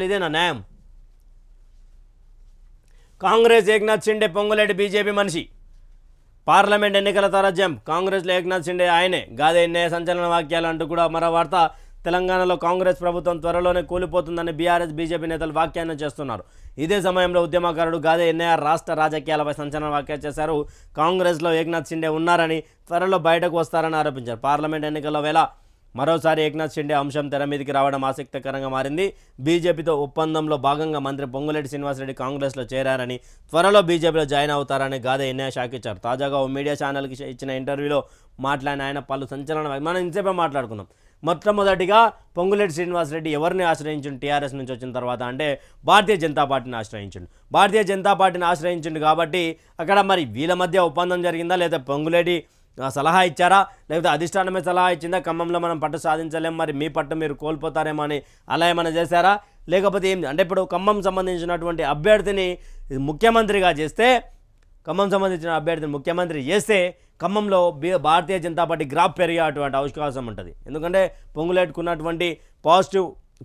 ఇదేనా న్యాయం? కాంగ్రెస్ ఏక్నాథ్ షిండే పొంగులేటి బీజేపీ మనిషి. పార్లమెంట్ ఎన్నికల తరజం కాంగ్రెస్లో ఏక్నాథ్ షిండే ఆయనే గాదే ఎన్నే సంచలన వాక్యాలు అంటూ కూడా మరో వార్త. తెలంగాణలో కాంగ్రెస్ ప్రభుత్వం త్వరలోనే కూలిపోతుందని బీఆర్ఎస్ బీజేపీ నేతలు వ్యాఖ్యానం చేస్తున్నారు. ఇదే సమయంలో ఉద్యమకారుడు గాదే ఎన్ఐఆర్ రాష్ట్ర రాజకీయాలపై సంచలన వ్యాఖ్యలు చేశారు. కాంగ్రెస్లో ఏక్నాథ్ షిండే ఉన్నారని, త్వరలో బయటకు వస్తారని ఆరోపించారు. పార్లమెంట్ ఎన్నికల వేళ మరోసారి ఏక్నాథ్ షిండే అంశం తెర మీదకి రావడం ఆసక్తికరంగా మారింది. బీజేపీతో ఒప్పందంలో భాగంగా మంత్రి పొంగులేటి శ్రీనివాసరెడ్డి కాంగ్రెస్లో చేరారని, త్వరలో బీజేపీలో జాయిన్ అవుతారని గాదే ఎన్ఐఆర్ షాకిచ్చారు. తాజాగా ఓ మీడియా ఛానల్కి ఇచ్చిన ఇంటర్వ్యూలో మాట్లాడిన ఆయన పలు సంచలన మనం ఇంతసేపే మాట్లాడుకుందాం. మొట్టమొదటిగా పొంగులేటి శ్రీనివాసరెడ్డి ఎవరిని ఆశ్రయించిండు టీఆర్ఎస్ నుంచి వచ్చిన తర్వాత అంటే భారతీయ జనతా పార్టీని ఆశ్రయించిండు. భారతీయ జనతా పార్టీని ఆశ్రయించిండు కాబట్టి అక్కడ మరి వీళ్ళ మధ్య ఒప్పందం జరిగిందా, లేదా పొంగులేటి సలహా ఇచ్చారా, లేకపోతే అధిష్టానమే సలహా ఇచ్చిందా, ఖమ్మంలో మనం పట్టు సాధించలేం, మరి మీ పట్టు మీరు కోల్పోతారేమో అని అలా ఏమైనా చేశారా, లేకపోతే ఏం అంటే ఇప్పుడు ఖమ్మం సంబంధించినటువంటి అభ్యర్థిని ముఖ్యమంత్రిగా చేస్తే, ఖమ్మం సంబంధించిన అభ్యర్థిని ముఖ్యమంత్రి చేస్తే ఖమ్మంలో భారతీయ జనతా పార్టీ గ్రాఫ్ పెరిగే అటువంటి అవకాశం ఉంటుంది. ఎందుకంటే పొంగులేటుకున్నటువంటి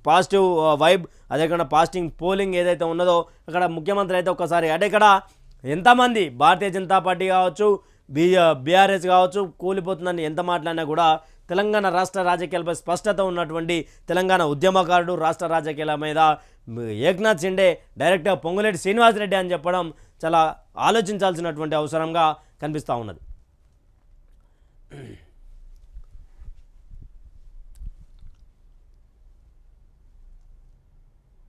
పాజిటివ్ వైబ్, అదే కాకుండా పాజిటివ్ పోలింగ్ ఏదైతే ఉన్నదో అక్కడ ముఖ్యమంత్రి అయితే ఒక్కసారి అంటే ఇక్కడ ఎంతమంది భారతీయ జనతా పార్టీ కావచ్చు, బీఆర్ఎస్ కావచ్చు కూలిపోతుందని ఎంత మాట్లాడినా కూడా తెలంగాణ రాష్ట్ర రాజకీయాలపై స్పష్టత ఉన్నటువంటి తెలంగాణ ఉద్యమకారుడు, రాష్ట్ర రాజకీయాల మీద ఏక్నాథ్ షిండే డైరెక్ట్గా పొంగులేటి శ్రీనివాసరెడ్డి అని చెప్పడం చాలా ఆలోచించాల్సినటువంటి అవసరంగా కనిపిస్తూ ఉన్నది.